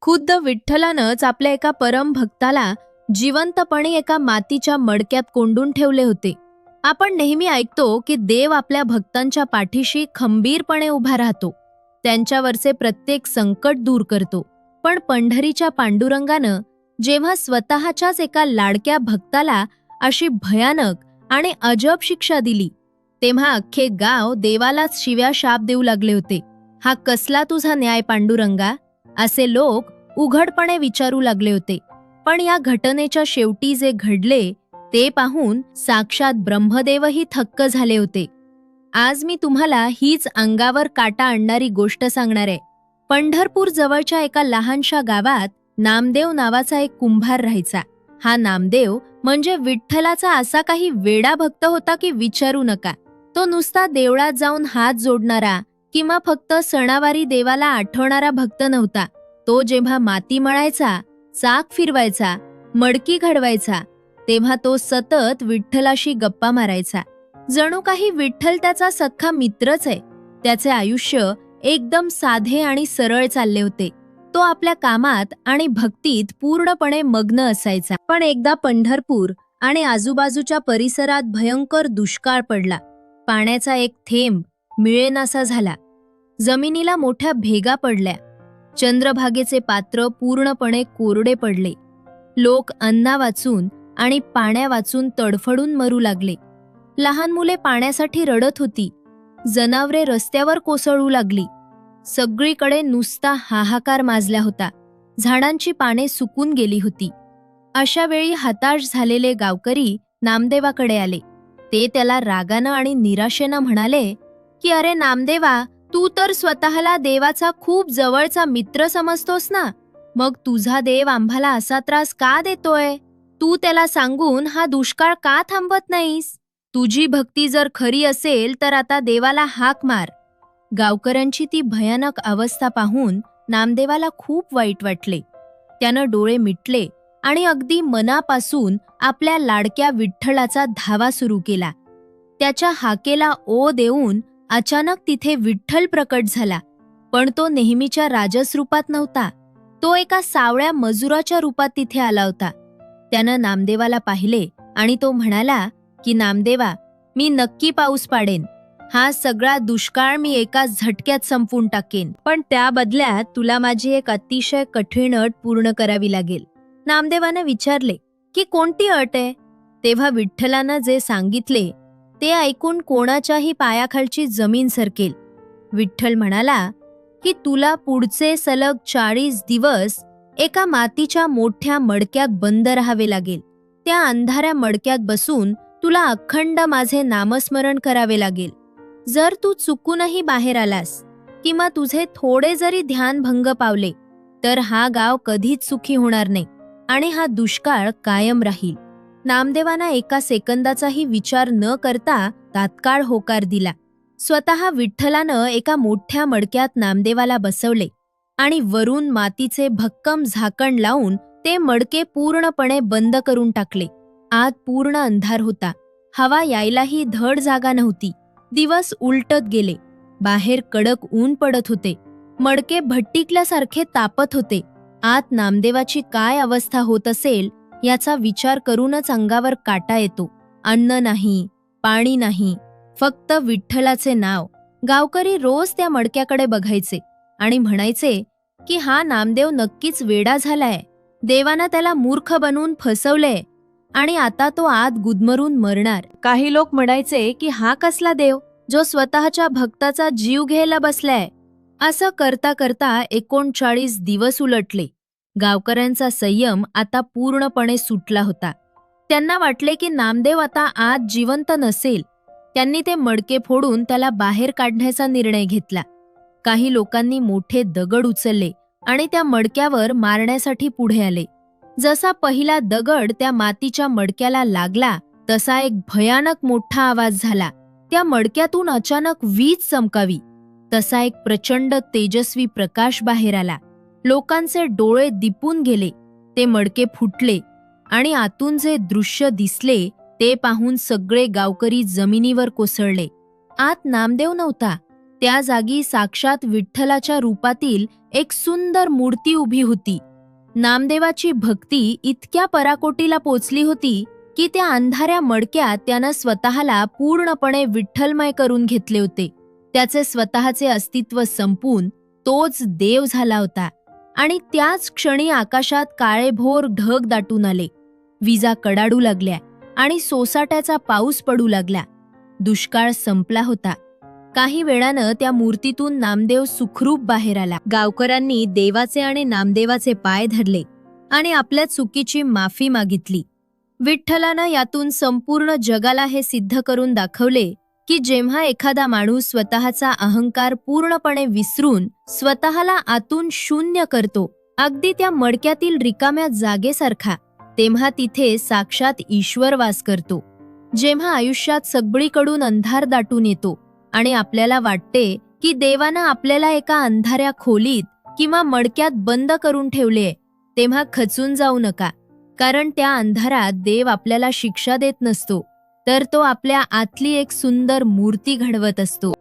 खुद्द विठ्ठलानंच आपल्या एका परम भक्ताला जिवंतपणे एका मातीच्या मडक्यात कोंडून ठेवले होते. आपण नेहमी ऐकतो की देव आपल्या भक्तांच्या पाठीशी खंबीरपणे उभा राहतो, त्यांच्यावरचे प्रत्येक संकट दूर करतो. पण पंढरीच्या पांडुरंगानं जेव्हा स्वतःच्याच एका लाडक्या भक्ताला अशी भयानक आणि अजब शिक्षा दिली, तेव्हा अख्खे गाव देवालाच शिव्या शाप देऊ लागले होते. हा कसला तुझा न्याय पांडुरंगा, असे लोक उघडपणे विचारू लागले होते. पण या घटनेच्या शेवटी जे घडले ते पाहून साक्षात ब्रह्मदेवही थक्क झाले होते. आज मी तुम्हाला हीच अंगावर काटा आणणारी गोष्ट सांगणार आहे. पंढरपूर जवळच्या एका लहानशा गावात नामदेव नावाचा एक कुंभार राहायचा. हा नामदेव म्हणजे विठ्ठलाचा असा काही वेडा भक्त होता की विचारू नका. तो नुसता देवळात जाऊन हात जोडणारा किंवा फक्त सणावारी देवाला आठवणारा भक्त नव्हता. तो जेव्हा माती मळायचा, चाक फिरवायचा, मडकी घडवायचा, तेव्हा तो सतत विठ्ठलाशी गप्पा मारायचा. जणू काही विठ्ठल त्याचा सख्खा मित्रच आहे. त्याचे आयुष्य एकदम साधे आणि सरळ चालले होते. तो आपल्या कामात आणि भक्तीत पूर्णपणे मग्न असायचा. पण एकदा पंढरपूर आणि आजूबाजूच्या परिसरात भयंकर दुष्काळ पडला. पाण्याचा एक थेंब मिळेनासा झाला. जमिनीला मोठ्या भेगा पडल्या. चंद्रभागेचे पात्र पूर्णपणे कोरडे पडले. लोक अन्ना वाचून आणि पाण्या वाचून तडफडून मरू लागले. लहान मुले पाण्यासाठी रडत होती. जनावरे रस्त्यावर कोसळू लागली. सगळीकडे नुसता हाहाकार माजला होता. झाडांची पाने सुकून गेली होती. अशा वेळी हताश झालेले गावकरी नामदेवाकडे आले. ते त्याला रागानं आणि निराशेनं म्हणाले की अरे नामदेवा, तू तर स्वतःला देवाचा खूप जवळचा मित्र समजतोस ना, मग तुझा देव आम्हाला असा त्रास का देतोय? तू त्याला सांगून हा दुष्काळ का थांबवत नाहीस? तुझी भक्ती जर खरी असेल तर आता देवाला हाक मार. गावकऱ्यांची ती भयानक अवस्था पाहून नामदेवाला खूप वाईट वाटले. त्यानं डोळे मिटले आणि अगदी मनापासून आपल्या लाडक्या विठ्ठलाचा धावा सुरू केला. त्याच्या हाकेला ओ देऊन अचानक तिथे विठ्ठल प्रकट झाला. पण तो नेहमीच्या राजस रूपात नव्हता. तो एका सावळ्या मजुराच्या रूपात तिथे आला होता. त्यानं नामदेवाला पाहिले आणि तो म्हणाला की नामदेवा, मी नक्की पाऊस पाडेन. हा सगळा दुष्काळ मी एका झटक्यात संपवून टाकेन. पण त्या बदल्यात तुला माझी एक अतिशय कठीण अट पूर्ण करावी लागेल. नामदेवानं विचारले की कोणती अट आहे? तेव्हा विठ्ठलानं जे सांगितले ते ऐकून कोणाच्याही पायाखालची जमीन सरकेल. विठ्ठल म्हणाला की तुला पुढचे सलग 40 दिवस एका मातीच्या मोठ्या मडक्यात बंद राहावे लागेल. त्या अंधाऱ्या मडक्यात बसून तुला अखंड माझे नामस्मरण करावे लागेल. जर तू चुकूनही बाहेर आलास किंवा तुझे थोडे जरी ध्यानभंग पावले तर हा गाव कधीच सुखी होणार नाही आणि हा दुष्काळ कायम राहील. नामदेवानं एका सेकंदाचाही विचार न करता तात्काळ होकार दिला. स्वतः विठ्ठलानं एका मोठ्या मडक्यात नामदेवाला बसवले आणि वरून मातीचे भक्कम झाकण लावून ते मडके पूर्णपणे बंद करून टाकले. आत पूर्ण अंधार होता. हवा यायलाही धड जागा नव्हती. दिवस उलटत गेले. बाहेर कडक ऊन पडत होते. मडके भट्टिकल्यासारखे तापत होते. आत नामदेवाची काय अवस्था होत असेल याचा विचार करूनच अंगावर काटा येतो. अन्न नाही, पाणी नाही, फक्त विठ्ठलाचे नाव. गावकरी रोज त्या मडक्याकडे बघायचे आणि म्हणायचे की हा नामदेव नक्कीच वेडा झालाय. देवानं त्याला मूर्ख बनवून फसवले आणि आता तो आत गुदमरून मरणार. काही लोक म्हणायचे की हा कसला देव जो स्वतःच्या भक्ताचा जीव घ्यायला बसलाय. असं करता करता 39 दिवस उलटले. गावकऱ्यांचा संयम आता पूर्णपणे सुटला होता. त्यांना वाटले की नामदेव आता आत जिवंत नसेल. त्यांनी ते मडके फोडून त्याला बाहेर काढण्याचा निर्णय घेतला. काही लोकांनी मोठे दगड उचलले आणि त्या मडक्यावर मारण्यासाठी पुढे आले. जसा पहिला दगड त्या मातीच्या मडक्याला लागला तसा एक भयानक मोठा आवाज झाला. त्या मडक्यातून अचानक वीज चमकावी तसा एक प्रचंड तेजस्वी प्रकाश बाहेर आला. लोकांचे डोळे दिपून गेले. ते मडके फुटले आणि आतून जे दृश्य दिसले ते पाहून सगळे गावकरी जमिनीवर कोसळले. आत नामदेव नव्हता, त्या जागी साक्षात विठ्ठलाच्या रूपातील एक सुंदर मूर्ती उभी होती. नामदेवाची भक्ती इतक्या पराकोटीला पोचली होती की त्या अंधाऱ्या मडक्यात त्यानं स्वतःला पूर्णपणे विठ्ठलमय करून घेतले होते. त्याचे स्वतःचे अस्तित्व संपून तोच देव झाला होता. आणि त्याच क्षणी आकाशात काळेभोर ढग दाटून आले. विजा कडाडू लागल्या आणि सोसाट्याचा पाऊस पडू लागला. दुष्काळ संपला होता. काही वेळानं त्या मूर्तीतून नामदेव सुखरूप बाहेर आला. गावकऱ्यांनी देवाचे आणि नामदेवाचे पाय धरले आणि आपल्या चुकीची माफी मागितली. विठ्ठलानं यातून संपूर्ण जगाला हे सिद्ध करून दाखवले की जेव्हा एखादा माणूस स्वतःचा अहंकार पूर्णपणे विसरून स्वतःला आतून शून्य करतो, अगदी त्या मडक्यातील रिकाम्या जागेसारखा, तेव्हा तिथे साक्षात ईश्वर वास करतो. जेव्हा आयुष्यात सगळीकडून अंधार दाटून येतो आणि आपल्याला वाटते की देवानं आपल्याला एका अंधाऱ्या खोलीत किंवा मडक्यात बंद करून ठेवले, तेव्हा खचून जाऊ नका. कारण त्या अंधारात देव आपल्याला शिक्षा देत नसतो, तर तो आपल्या आतली एक सुंदर मूर्ती घडवत असतो.